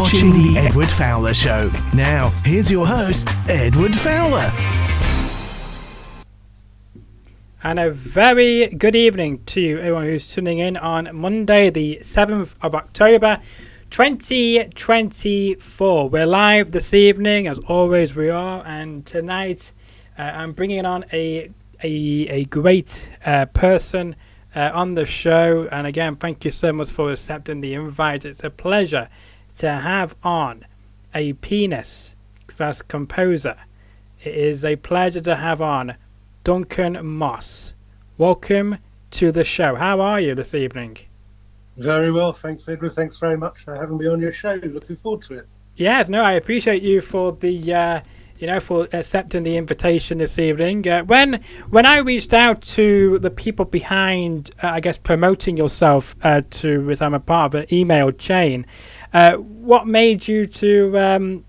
watching The Edward Fowler Show. Now, here's your host, Edward Fowler. And a very good evening to you, everyone who's tuning in on Monday, the 7th of October, 2024. We're live this evening, as always we are, and tonight I'm bringing on a great person on the show. And again, thank you so much for accepting the invite. It's a pleasure to have on a pianist / composer. It is a pleasure to have on Duncan Moss. Welcome to the show. How are you this evening? Very well, thanks, Edward. Thanks very much for having me on your show. Looking forward to it. Yes, no, I appreciate you for the for accepting the invitation this evening. When I reached out to the people behind, promoting yourself which I'm a part of an email chain, what made you to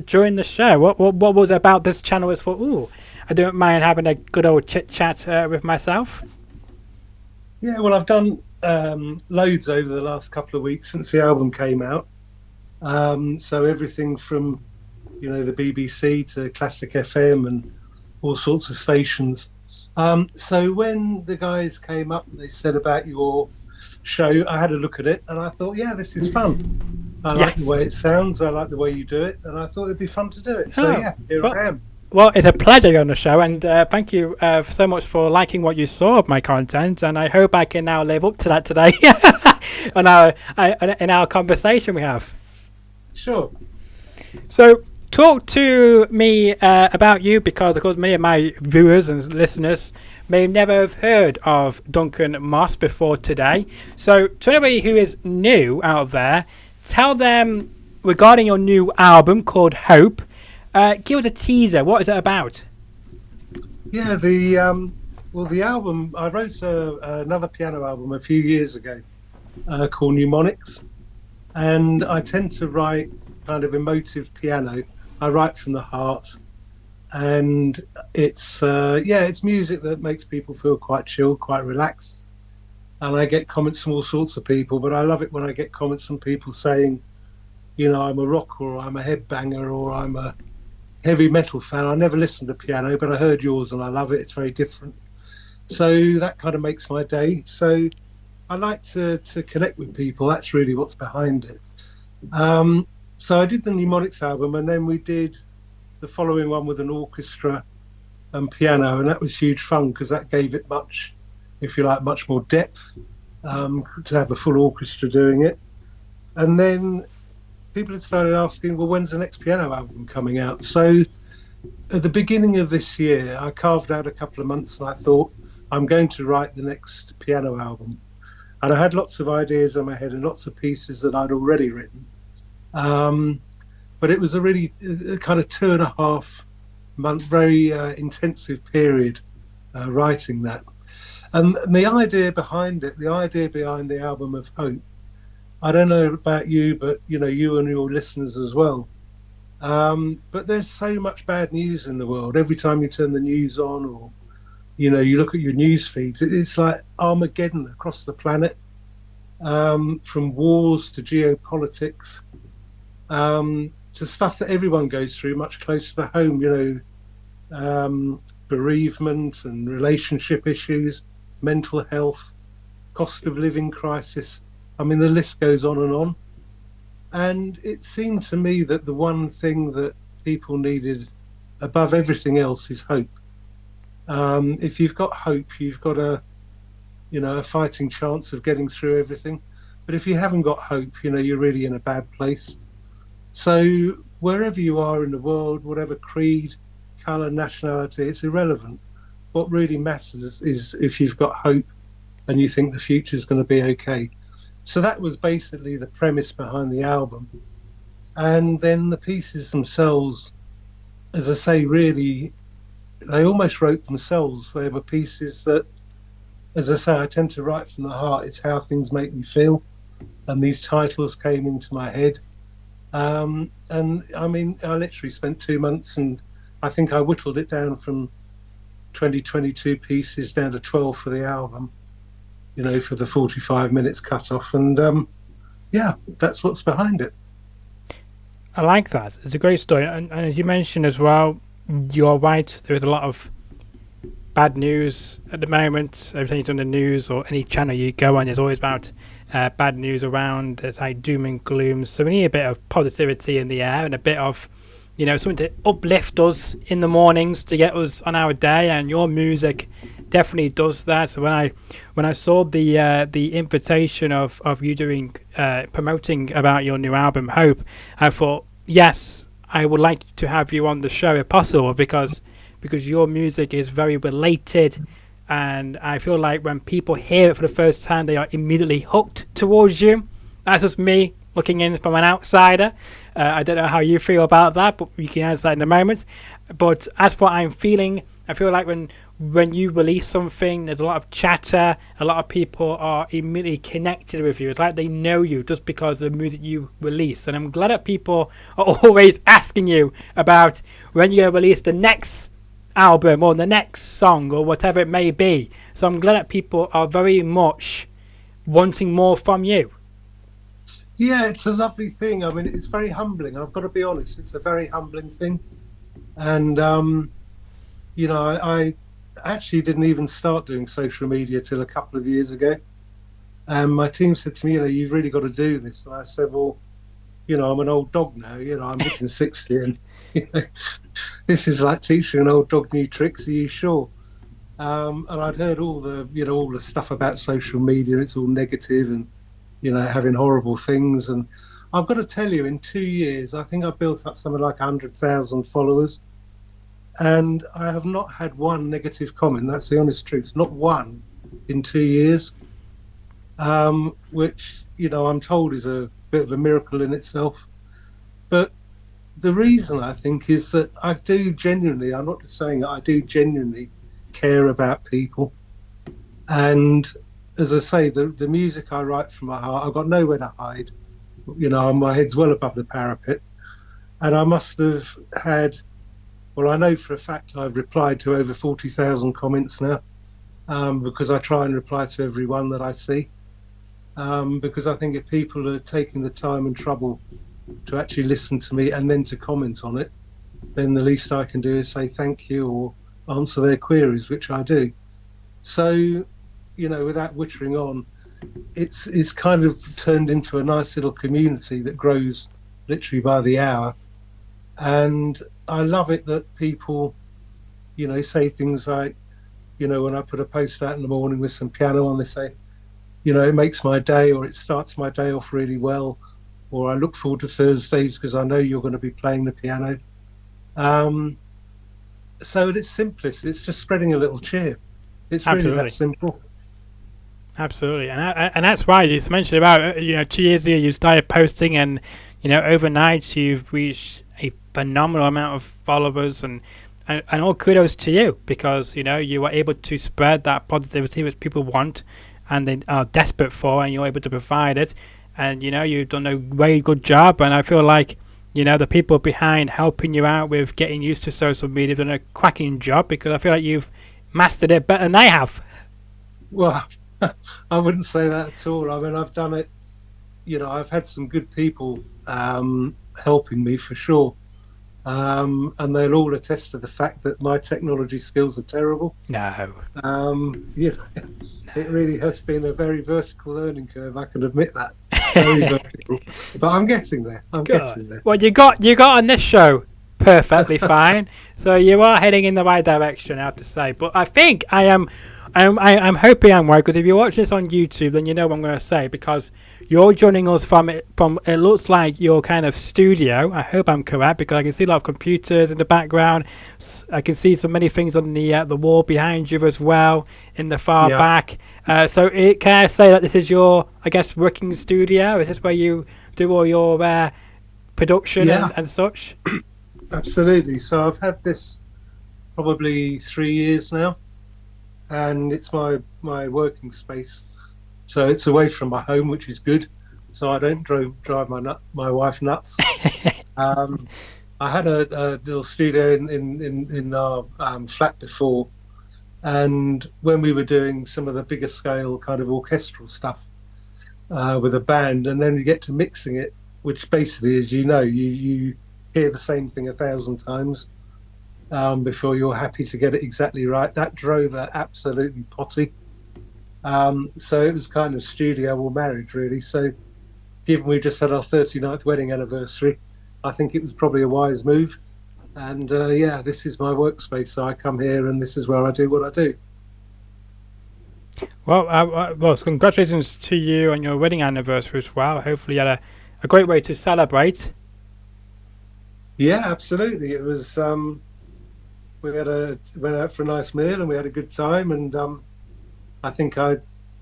join the show? What was it about this channel was for? I don't mind having a good old chit chat with myself. Yeah, well, I've done loads over the last couple of weeks since the album came out. So everything from the BBC to Classic FM and all sorts of stations. So when the guys came up and they said about your show, I had a look at it and I thought, yeah, this is fun. I like the way it sounds. I like the way you do it, and I thought it'd be fun to do it. So I am. Well, it's a pleasure you're on the show, and thank you so much for liking what you saw of my content, and I hope I can now live up to that today in our conversation we have. Sure. So, talk to me about you, because of course many of my viewers and listeners may never have heard of Duncan Moss before today. So, to anybody who is new out there, tell them regarding your new album called Hope. Give us a teaser. What is it about? Yeah, the album, I wrote another piano album a few years ago called Mnemonics, and I tend to write kind of emotive piano. I write from the heart, and it's music that makes people feel quite chill, quite relaxed. And I get comments from all sorts of people, but I love it when I get comments from people saying, I'm a rocker, or I'm a headbanger, or I'm a heavy metal fan. I never listened to piano, but I heard yours and I love it. It's very different. So that kind of makes my day. So I like to connect with people. That's really what's behind it. So I did the Mnemonics album, and then we did the following one with an orchestra and piano, and that was huge fun because that gave it much more depth to have a full orchestra doing it. And then people had started asking, well, when's the next piano album coming out? So at the beginning of this year, I carved out a couple of months and I thought, I'm going to write the next piano album. And I had lots of ideas in my head and lots of pieces that I'd already written. But it was a really kind of 2.5 month, very intensive period writing that. And the idea behind the album of Hope, I don't know about you, but you and your listeners as well. But there's so much bad news in the world. Every time you turn the news on, or you look at your news feeds, it's like Armageddon across the planet. From wars to geopolitics, to stuff that everyone goes through much closer to home. Bereavement and relationship issues, mental health, cost of living crisis. I mean, the list goes on and on. And it seemed to me that the one thing that people needed above everything else is hope. If you've got hope, you've got a fighting chance of getting through everything. But if you haven't got hope, you're really in a bad place. So wherever you are in the world, whatever creed, colour, nationality, it's irrelevant. What really matters is if you've got hope and you think the future is going to be okay. So that was basically the premise behind the album. And then the pieces themselves, as I say, really, they almost wrote themselves. They were pieces that, as I say, I tend to write from the heart. It's how things make me feel. And these titles came into my head. And I mean, I literally spent 2 months, and I think I whittled it down from 22 pieces down to 12 for the album. For the 45 minutes cut off. And that's what's behind it. I like that. It's a great story. And as you mentioned as well, you're right. There is a lot of bad news at the moment. Every time you turn the news or any channel you go on, there's always about bad news around. It's like doom and gloom. So we need a bit of positivity in the air and a bit of, something to uplift us in the mornings to get us on our day. And your music definitely does that. So when I saw the invitation of you doing promoting about your new album Hope, I thought, yes, I would like to have you on the show if possible, because your music is very related, and I feel like when people hear it for the first time, they are immediately hooked towards you. That's just me looking in from an outsider. I don't know how you feel about that, but you can answer that in a moment. But as what I'm feeling, I feel like when you release something, there's a lot of chatter. A lot of people are immediately connected with you. It's like they know you just because of the music you release. And I'm glad that people are always asking you about when you're going to release the next album or the next song or whatever it may be. So I'm glad that people are very much wanting more from you. Yeah, it's a lovely thing. I mean, it's very humbling. I've got to be honest. It's a very humbling thing. And, I actually didn't even start doing social media till a couple of years ago. And my team said to me, you've really got to do this. And I said, well, I'm an old dog now. I'm hitting 60 and, this is like teaching an old dog new tricks. Are you sure? And I'd heard all the stuff about social media. It's all negative and, having horrible things. And I've got to tell you, in 2 years, I think I built up something like 100,000 followers. And I have not had one negative comment. That's the honest truth. Not one in 2 years, which, I'm told is a bit of a miracle in itself. But the reason, I think, is that I do genuinely, I'm not just saying it, I do genuinely care about people. And as I say, the music I write from my heart, I've got nowhere to hide. My head's well above the parapet. And I must have had, well, I know for a fact I've replied to over 40,000 comments now, because I try and reply to every one that I see. Because I think if people are taking the time and trouble to actually listen to me and then to comment on it, then the least I can do is say thank you or answer their queries, which I do. So, without wittering on, it's kind of turned into a nice little community that grows literally by the hour. And I love it that people, say things like, when I put a post out in the morning with some piano on, they say, it makes my day, or it starts my day off really well, or I look forward to Thursdays because I know you're going to be playing the piano. So at its simplest, it's just spreading a little cheer. It's really that simple. Absolutely, and that's why you mentioned about 2 years ago you started posting, and overnight you've reached a phenomenal amount of followers, and all kudos to you, because you were able to spread that positivity which people want and they are desperate for, and you're able to provide it, and you've done a very good job. And I feel like the people behind helping you out with getting used to social media have done a cracking job, because I feel like you've mastered it better than I have. Well, I wouldn't say that at all. I mean, I've done it, I've had some good people helping me for sure. And they'll all attest to the fact that my technology skills are terrible. No. It really has been a very vertical learning curve. I can admit that. Very vertical. But I'm getting there. Getting there. Well, you got on this show perfectly fine. So you are heading in the right direction, I have to say. But I think I'm hoping I'm right, because if you're watching this on YouTube, then you know what I'm going to say, because you're joining us from it looks like your kind of studio. I hope I'm correct, because I can see a lot of computers in the background. I can see so many things on the wall behind you as well, in the far back. So can I say that this is your, I guess, working studio? Is this where you do all your production and such? Absolutely. So I've had this probably 3 years now, and it's my working space. So it's away from my home, which is good. So I don't drive my wife nuts. I had a little studio in our flat before, and when we were doing some of the bigger scale kind of orchestral stuff with a band, and then you get to mixing it, which basically is, you hear the same thing 1,000 times before you're happy to get it exactly right. That drove her absolutely potty. So it was kind of studio or marriage, really. So given we just had our 39th wedding anniversary, I think it was probably a wise move. And yeah, this is my workspace. So I come here and this is where I do what I do. Well, congratulations to you on your wedding anniversary as well. Hopefully you had a great way to celebrate. Yeah, absolutely. It was, we went out for a nice meal and we had a good time. And I think I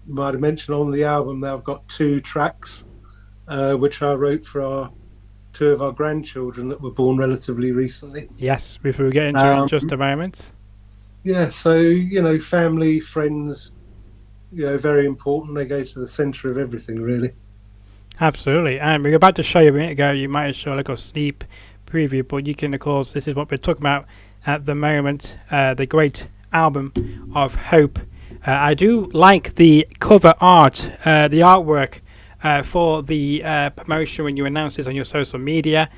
might have mentioned on the album that I've got 2 tracks, which I wrote for 2 of our grandchildren that were born relatively recently. Yes, we will get into it in just a moment. Yeah, so, family, friends, very important. They go to the centre of everything, really. Absolutely. And we were about to show you a minute ago, you might have shown like a sneak preview, but you can, of course, this is what we're talking about at the moment, the great album of Hope. I do like the cover art, the artwork for the promotion when you announce this on your social media.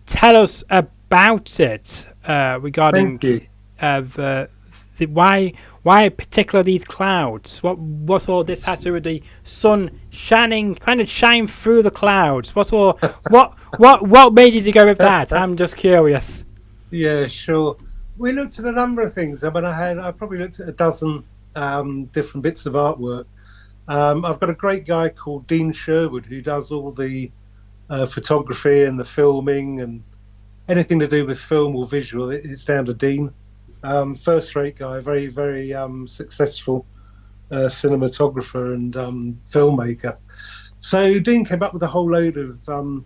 Tell us about it regarding the why particular these clouds? What all this has to do with the sun shining, kind of shine through the clouds? What made you to go with that? I'm just curious. Yeah, sure. We looked at a number of things. I mean, I probably looked at a dozen different bits of artwork. I've got a great guy called Dean Sherwood who does all the photography and the filming and anything to do with film or visual. It's down to Dean. First-rate guy, very, very successful cinematographer and filmmaker. So Dean came up with a whole load of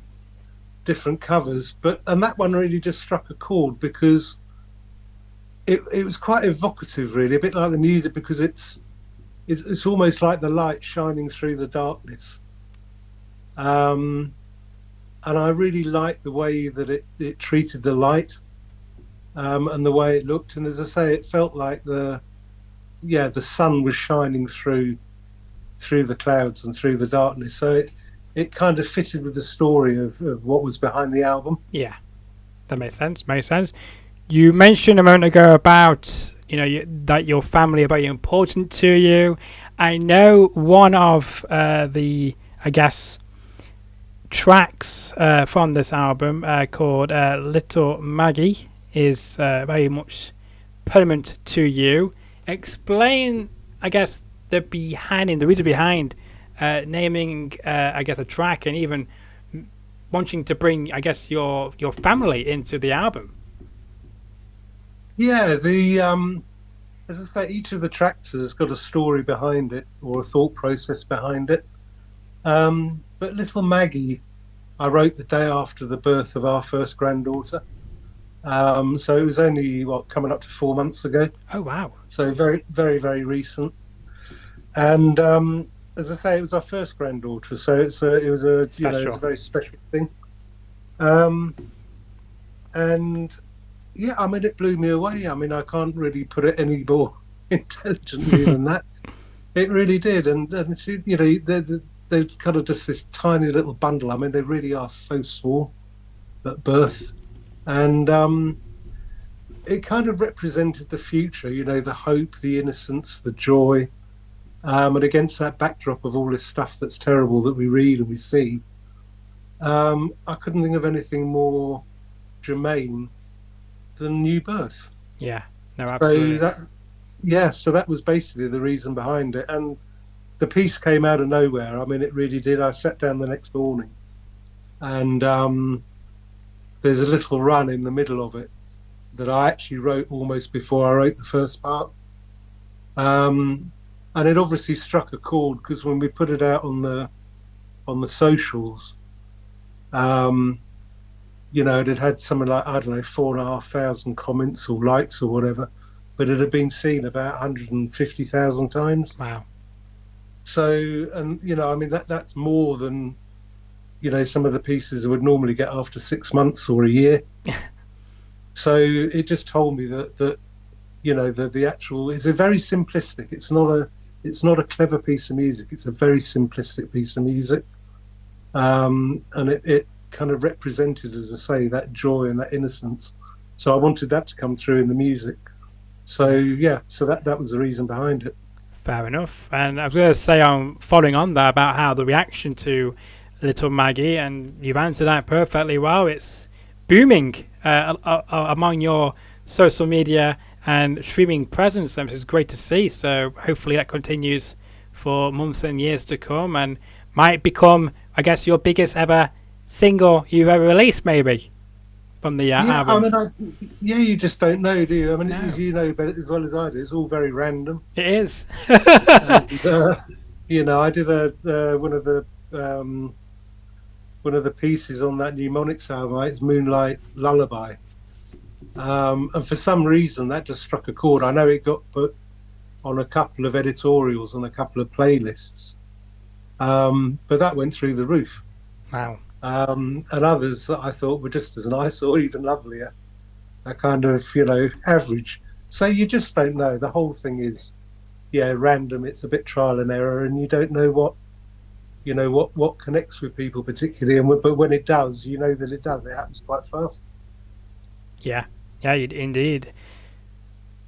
different covers, and that one really just struck a chord because it was quite evocative, really, a bit like the music, because it's almost like the light shining through the darkness. And I really liked the way that it treated the light. And the way it looked, and as I say, it felt like the sun was shining through the clouds and through the darkness. So it kind of fitted with the story of what was behind the album. Yeah, that makes sense. You mentioned a moment ago about that your family are very important to you. I know one of the tracks from this album called Little Maggie is very much permanent to you. Explain, the reason behind naming, a track and even wanting to bring, your family into the album. Yeah, as I say, each of the tracks has got a story behind it or a thought process behind it. But Little Maggie, I wrote the day after the birth of our first granddaughter. So it was only coming up to 4 months ago. Oh wow! So very, very, very recent. And as I say, it was our first granddaughter, so it was a very special thing. And yeah, I mean, it blew me away. I mean, I can't really put it any more intelligently than that. It really did. And she, they're kind of just this tiny little bundle. I mean, they really are so small at birth. And it kind of represented the future, the hope, the innocence, the joy. And against that backdrop of all this stuff that's terrible that we read and we see, I couldn't think of anything more germane than new birth. Yeah, no, absolutely. So that was basically the reason behind it. And the piece came out of nowhere. I mean, it really did. I sat down the next morning and there's a little run in the middle of it that I actually wrote almost before I wrote the first part. And it obviously struck a chord because when we put it out on the socials, it had something like, 4,500 comments or likes or whatever, but it had been seen about 150,000 times. Wow. So, and that's more than some of the pieces would normally get after 6 months or a year. So it just told me that the actual is a very simplistic. It's not a clever piece of music. It's a very simplistic piece of music. and it kind of represented, as I say, that joy and that innocence. So I wanted that to come through in the music. So yeah, so that was the reason behind it. Fair enough. And I was going to say, following on that about how the reaction to Little Maggie, and you've answered that perfectly well. It's booming among your social media and streaming presence, and it's great to see. So hopefully that continues for months and years to come, and might become, I guess, your biggest ever single you've ever released, maybe, from the album. I mean, you just don't know, do you? I mean, No. as you know better as well as I do, it's all very random. It is. And, I did one of the pieces on that Mnemonics album. It's Moonlight Lullaby, and for some reason that just struck a chord. I know it got put on a couple of editorials and a couple of playlists, but that went through the roof. Wow. And others that I thought were just as nice or even lovelier are kind of, average. So you just don't know. The whole thing is, random. It's a bit trial and error, and you don't know what connects with people particularly. But when it does, you know that it does. It happens quite fast. Yeah, indeed.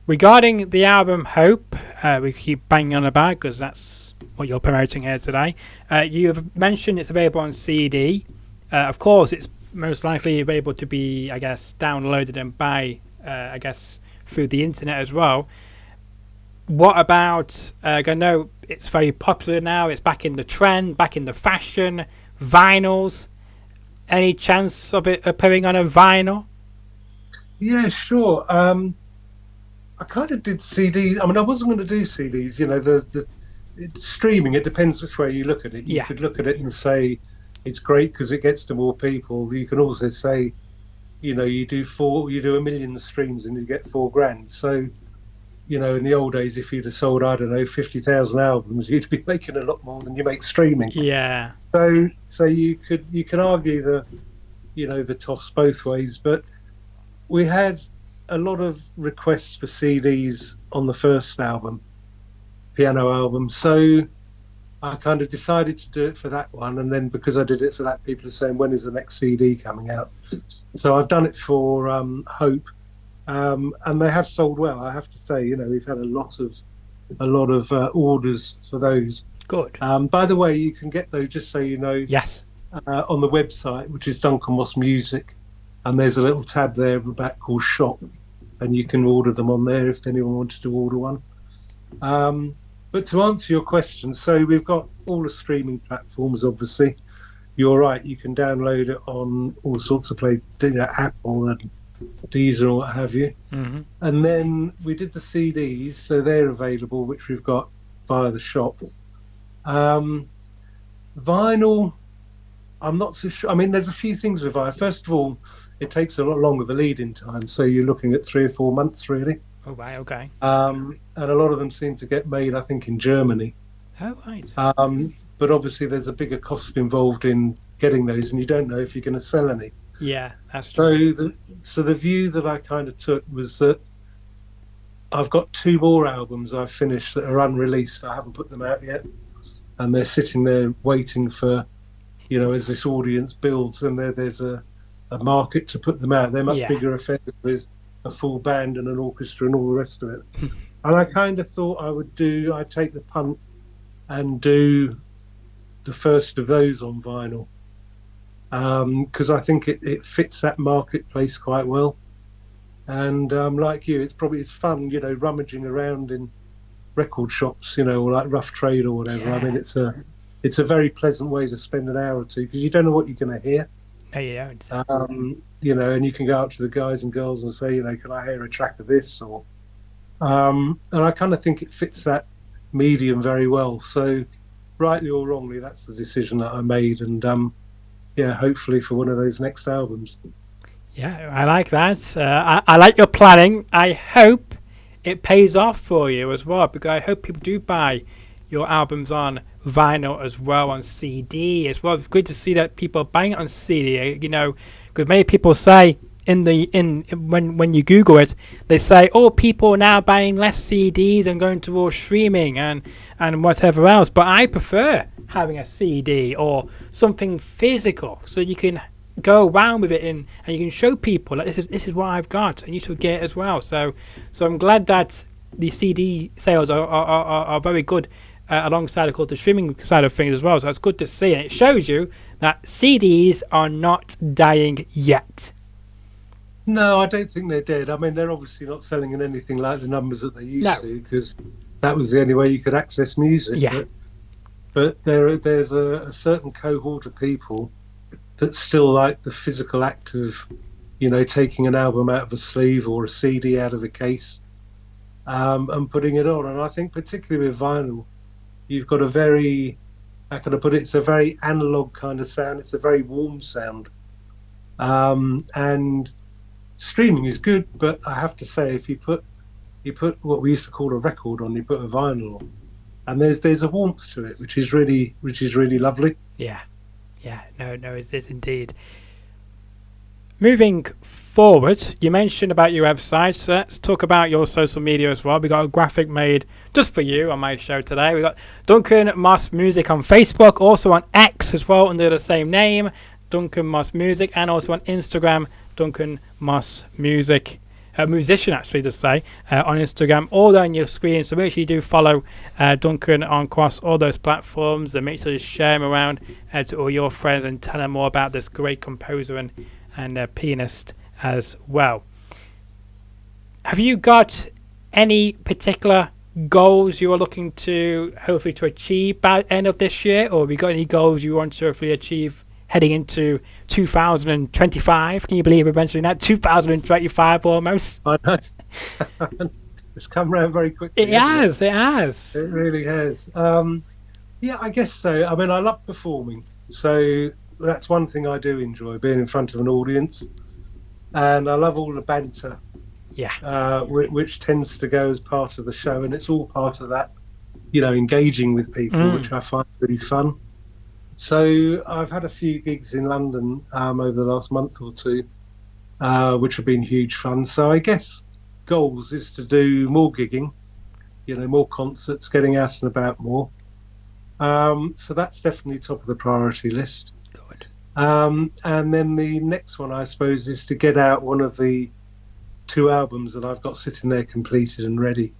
Regarding the album Hope, we keep banging on about because that's what you're promoting here today. You have mentioned it's available on CD. Of course, it's most likely available to be, I guess, downloaded and buy, through the internet as well. What about, I know it's very popular now, it's back in the trend, back in the fashion, vinyls. Any chance of it appearing on a vinyl? Yeah, sure. I kind of did CDs. I mean, I wasn't going to do CDs. Streaming, it depends which way you look at it. You could look at it and say it's great because it gets to more people. You can also say, you do 1 million streams and you get $4,000. So, in the old days, if you'd have sold, I don't know, 50,000 albums, you'd be making a lot more than you make streaming. Yeah. So you can argue the toss both ways, but we had a lot of requests for CDs on the first album, piano album. So I kind of decided to do it for that one, and then because I did it for that, people are saying, when is the next CD coming out? So I've done it for Hope, and they have sold well. I have to say, we've had a lot of orders for those. Good. By the way, you can get those, just so you know. Yes. On the website, which is Duncan Music, and there's a little tab there at the back called Shop, and you can order them on there if anyone wanted to order one. But to answer your question, so we've got all the streaming platforms, obviously. You're right, you can download it on all sorts of places, Apple and Deezer and what have you. Mm-hmm. And then we did the CDs, so they're available, which we've got via the shop. Vinyl, I'm not so sure. I mean, there's a few things with vinyl. First of all, it takes a lot longer, the lead-in time, so you're looking at 3 or 4 months, really. Oh, right, okay. And a lot of them seem to get made, I think, in Germany. Oh, right. But obviously there's a bigger cost involved in getting those, and you don't know if you're going to sell any. Yeah, that's true. So the view that I kind of took was that I've got 2 more albums I've finished that are unreleased. I haven't put them out yet, and they're sitting there waiting for, as this audience builds, and there's a market to put them out. They're much bigger affairs with a full band and an orchestra and all the rest of it. And I kind of thought I'd take the punt and do the first of those on vinyl, because I think it fits that marketplace quite well. And like you, it's fun, rummaging around in record shops, or like Rough Trade or whatever. I mean, it's a very pleasant way to spend an hour or two, because you don't know what you're going to hear. No, you don't. And you can go up to the guys and girls and say, can I hear a track of this? Or, and I kind of think it fits that medium very well. So, rightly or wrongly, that's the decision that I made. And hopefully for one of those next albums. Yeah, I like that. I like your planning. I hope it pays off for you as well, because I hope people do buy your albums on vinyl as well, on CD as well. It's good to see that people are buying it on CD, because many people say when you Google it, they say, people are now buying less CDs and going towards streaming and whatever else. But I prefer having a CD or something physical, so you can go around with it and you can show people like this is what I've got, and you should get it as well. So I'm glad that the CD sales are very good alongside, of course, the streaming side of things as well. So it's good to see, and it shows you that CDs are not dying yet. No, I don't think they're dead. I mean, they're obviously not selling in anything like the numbers that they used to, because that was the only way you could access music. Yeah. But there's a certain cohort of people that still like the physical act of, taking an album out of a sleeve or a CD out of a case, and putting it on. And I think particularly with vinyl, you've got a very, how can I put it? It's a very analog kind of sound. It's a very warm sound, and streaming is good. But I have to say, if you put what we used to call a record on, you put a vinyl on, and there's a warmth to it, which is really lovely. Yeah, no, it is indeed. Moving forward, you mentioned about your website, so let's talk about your social media as well. We got a graphic made just for you on my show today. We got Duncan Moss Music on Facebook, also on X as well under the same name, Duncan Moss Music, and also on Instagram, Duncan Moss Music. Musician, actually, to say, on Instagram, all on your screen. So make sure you do follow Duncan on across all those platforms, and make sure you share him around to all your friends and tell them more about this great composer and pianist as well. Have you got any particular goals you are looking to hopefully to achieve by the end of this year, or have you got any goals you want to hopefully achieve heading into 2025? Can you believe we're mentioning that? 2025 almost. I know. It's come around very quickly. It has. It really has. Yeah, I guess so. I mean, I love performing. So that's one thing I do enjoy, being in front of an audience. And I love all the banter. Yeah. Which tends to go as part of the show. And it's all part of that, engaging with people, which I find really fun. So I've had a few gigs in London over the last month or two, which have been huge fun. So I guess goals is to do more gigging, more concerts, getting out and about more. So that's definitely top of the priority list. Good. And then the next one, I suppose, is to get out one of the 2 albums that I've got sitting there completed and ready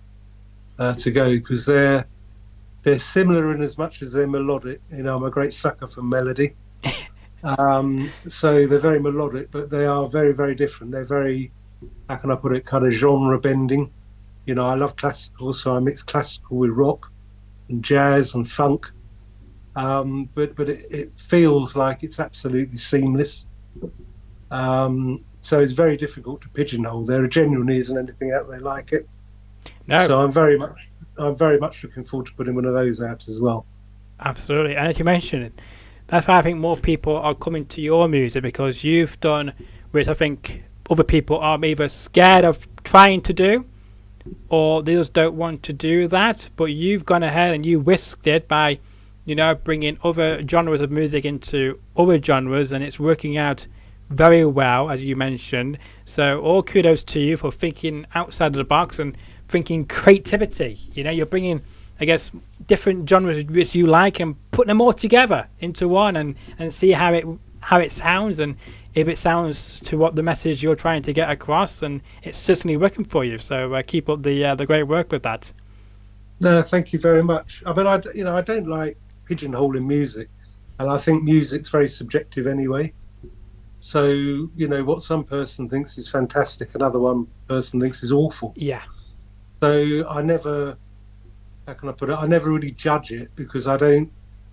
to go, because they're similar in as much as they're melodic. I'm a great sucker for melody. So they're very melodic, but they are very, very different. They're very, how can I put it, kind of genre bending. I love classical, so I mix classical with rock and jazz and funk. But it feels like it's absolutely seamless. So it's very difficult to pigeonhole. There genuinely isn't anything out there like it. No. So I'm very much looking forward to putting one of those out as well. Absolutely. And as you mentioned, that's why I think more people are coming to your music, because you've done, which I think other people are either scared of trying to do, or they just don't want to do that. But you've gone ahead and you risked it by, bringing other genres of music into other genres, and it's working out very well, as you mentioned. So all kudos to you for thinking outside of the box and thinking creativity. You're bringing, I guess, different genres which you like and putting them all together into one, and see how it sounds, and if it sounds to what the message you're trying to get across, and it's certainly working for you. So keep up the great work with that. No, thank you very much. I mean, I don't like pigeonholing music, and I think music's very subjective anyway. So what some person thinks is fantastic, another one person thinks is awful. Yeah. So I never, how can I put it? I never really judge it, because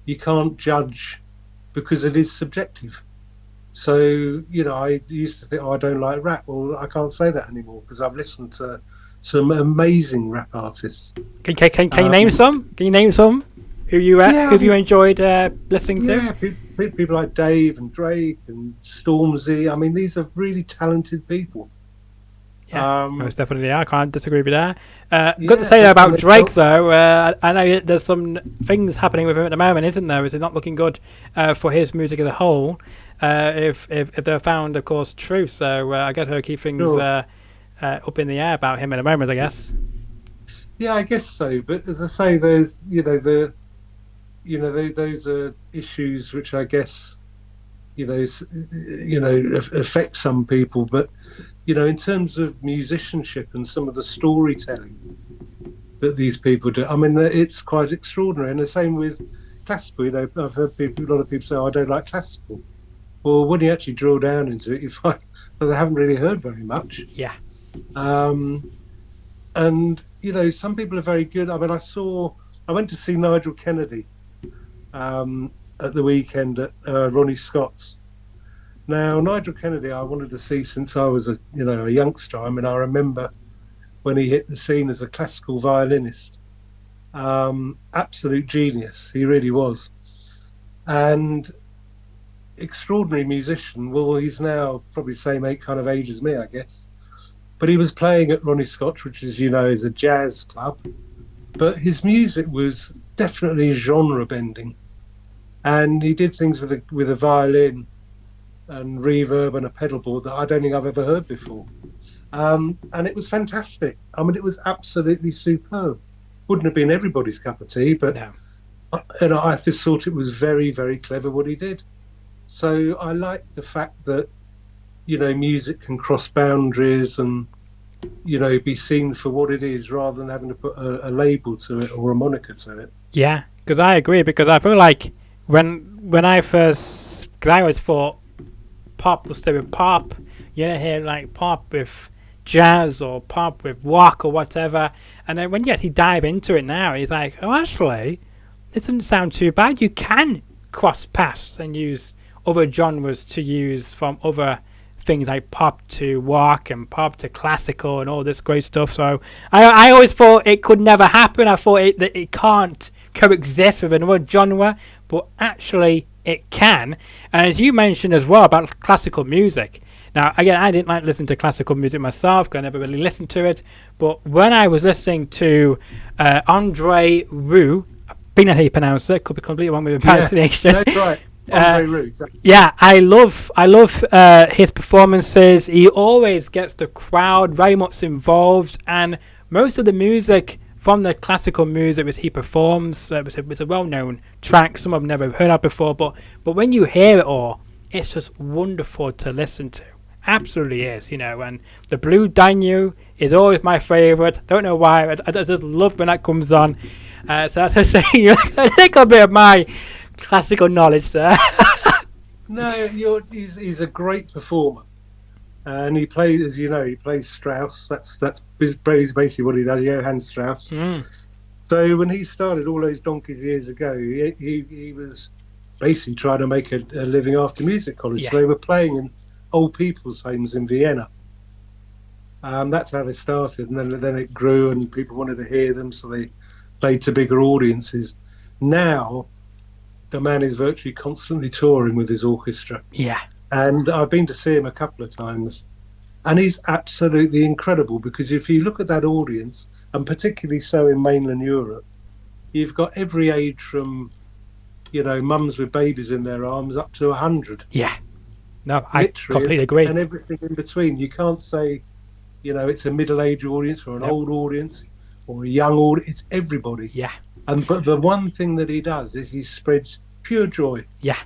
you can't judge because it is subjective. So, I used to think, I don't like rap. Well, I can't say that anymore, because I've listened to some amazing rap artists. Can you name some? Can you name some who you enjoyed listening to? Yeah, people like Dave and Drake and Stormzy. I mean, these are really talented people. Yeah, most definitely. I can't disagree with that. Good to say about Drake, though. I know there's some things happening with him at the moment, isn't there? Is it not looking good for his music as a whole? If they're found, of course, true. So I guess I'll keep things up in the air about him at the moment, I guess. Yeah, I guess so. But as I say, there's those are issues which I guess affect some people. But in terms of musicianship and some of the storytelling that these people do, I mean, it's quite extraordinary. And the same with classical. I've heard a lot of people say, "Oh, I don't like classical." Well, when you actually drill down into it, you find that they haven't really heard very much. Yeah. And some people are very good. I mean, I went to see Nigel Kennedy at the weekend at Ronnie Scott's. Now, Nigel Kennedy, I wanted to see since I was a youngster. I mean, I remember when he hit the scene as a classical violinist. Absolute genius, he really was, and extraordinary musician. Well, he's now probably the same kind of age as me, I guess. But he was playing at Ronnie Scott's, which, as you know, is a jazz club. But his music was definitely genre bending, and he did things with a violin and reverb and a pedal board that I don't think I've ever heard before. And it was fantastic. I mean, it was absolutely superb. Wouldn't have been everybody's cup of tea, but No. I just thought it was very, very clever what he did. So I like the fact that music can cross boundaries and be seen for what it is, rather than having to put a label to it or a moniker to it. Yeah, because I agree. Because I feel like when I first, because I always thought pop was still with pop. You don't hear like pop with jazz or pop with rock or whatever. And then when you actually dive into it now, it's like, oh, actually, it doesn't sound too bad. You can cross paths and use other genres to use from other things like pop to rock and pop to classical and all this great stuff. So I always thought it could never happen. I thought that it can't coexist with another genre, but actually it can. And as you mentioned as well about classical music, now again, I didn't like listening to classical music myself, I never really listened to it, but when I was listening to Andre Roux, I think that's how you pronounce it, could be completely wrong with the pronunciation. That's right. Andre Roux, exactly. Yeah, I love his performances. He always gets the crowd very much involved, and most of the music from the classical music which he performs, it's a well-known track. Some I've never heard of before, but when you hear it all, it's just wonderful to listen to. Absolutely is, and the Blue Danube is always my favourite. Don't know why, I just love when that comes on. So that's a little bit of my classical knowledge there. No, he's a great performer, and he plays, as you know, he plays Strauss. That's basically what he does, Johann Strauss. So when he started all those donkeys years ago, he was basically trying to make a living after music college. Yeah. So they were playing in old people's homes in Vienna. That's how they started, and then it grew, and people wanted to hear them, so they played to bigger audiences. Now, the man is virtually constantly touring with his orchestra. Yeah. And I've been to see him a couple of times, and he's absolutely incredible, because if you look at that audience, and particularly so in mainland Europe, you've got every age from, mums with babies in their arms up to 100. Yeah. No, I completely agree. And everything in between. You can't say, it's a middle-aged audience or an old audience or a young audience. It's everybody. Yeah. But the one thing that he does is he spreads pure joy. Yeah.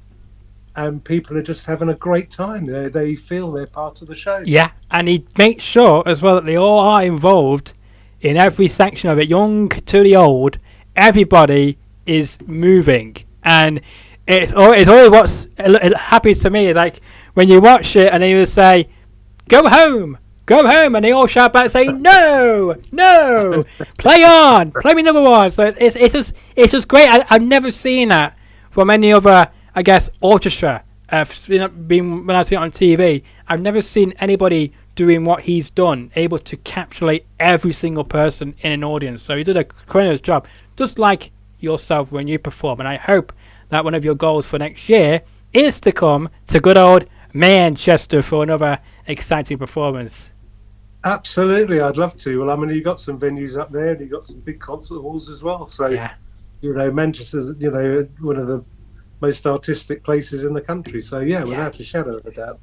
And people are just having a great time. They feel they're part of the show. Yeah, and he makes sure as well that they all are involved in every section of it, young to the old. Everybody is moving, and it's always what's happy to me is like when you watch it and he will say, "Go home." And they all shout back saying, no, play on, play me number one. So it's just great. I've never seen that from any other, I guess, orchestra. When I've seen it on TV, I've never seen anybody doing what he's done, able to capsulate every single person in an audience. So he did a tremendous job, just like yourself when you perform. And I hope that one of your goals for next year is to come to good old Manchester for another exciting performance. Absolutely, I'd love to. Well, I mean, you've got some venues up there, and you've got some big concert halls as well. So, Manchester's, one of the most artistic places in the country. So, without a shadow of a doubt.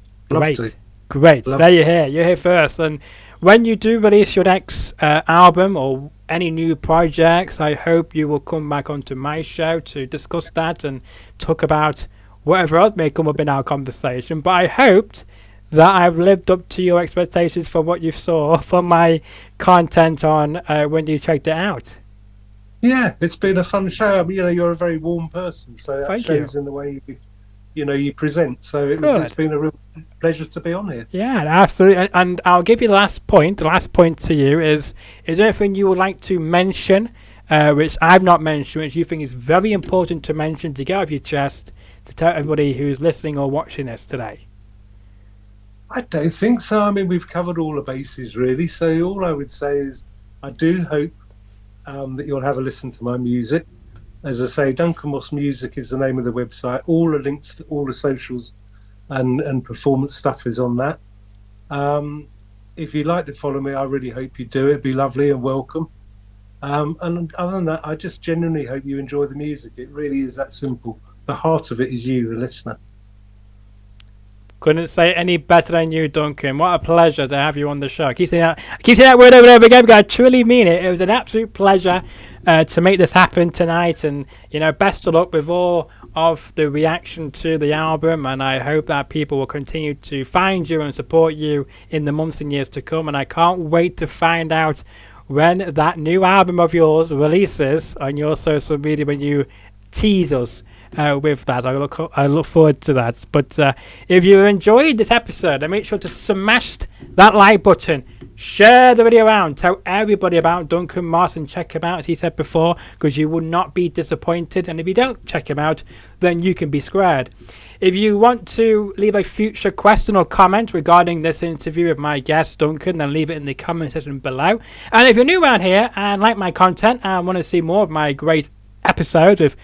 Great. There you're here first. And when you do release your next album or any new projects, I hope you will come back onto my show to discuss that and talk about whatever else may come up in our conversation. But I hoped that I've lived up to your expectations for what you saw from my content on when you checked it out. Yeah, it's been a fun show. I mean, you're a very warm person, so that Thank shows you. in the way you present. So it's been a real pleasure to be on here. Yeah, absolutely. And I'll give you the last point. The last point to you is there anything you would like to mention, which I've not mentioned, which you think is very important to mention to get off your chest, to tell everybody who's listening or watching this today? I don't think so. I mean, we've covered all the bases, really. So all I would say is I do hope that you'll have a listen to my music. As I say, Duncan Moss Music is the name of the website. All the links to all the socials and performance stuff is on that. If you'd like to follow me, I really hope you do. It'd be lovely and welcome. And other than that, I just genuinely hope you enjoy the music. It really is that simple. The heart of it is you, the listener. Couldn't say any better than you, Duncan. What a pleasure to have you on the show. I keep saying that word over and over again because I truly mean it. It was an absolute pleasure to make this happen tonight. And, best of luck with all of the reaction to the album. And I hope that people will continue to find you and support you in the months and years to come. And I can't wait to find out when that new album of yours releases on your social media, when you tease us with that. I look forward to that. But if you enjoyed this episode, then make sure to smash that like button, share the video around, tell everybody about Duncan Moss and check him out, as he said before, because you will not be disappointed. And if you don't check him out, then you can be squared. If you want to leave a future question or comment regarding this interview with my guest Duncan, then leave it in the comment section below. And if you're new around here and like my content and want to see more of my great episodes with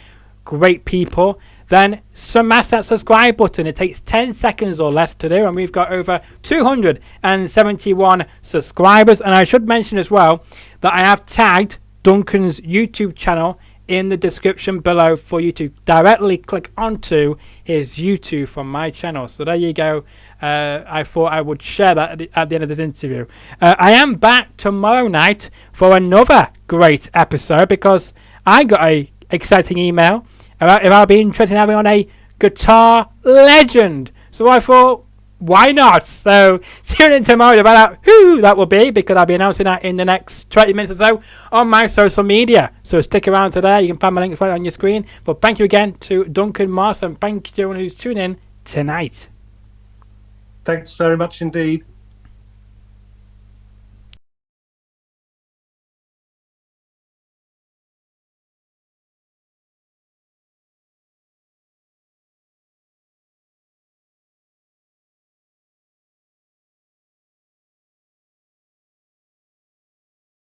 great people, then smash that subscribe button. It takes 10 seconds or less to do, and we've got over 271 subscribers. And I should mention as well that I have tagged Duncan's YouTube channel in the description below for you to directly click onto his YouTube from my channel. So there you go. I thought I would share that at the end of this interview. I am back tomorrow night for another great episode because I got a exciting email about if I'll be interested in having on a guitar legend. So I thought, why not? So tune in tomorrow to find out who that will be, because I'll be announcing that in the next 20 minutes or so on my social media. So stick around to there. You can find my link right on your screen. But thank you again to Duncan Moss, and thank you to everyone who's tuning in tonight. Thanks very much indeed.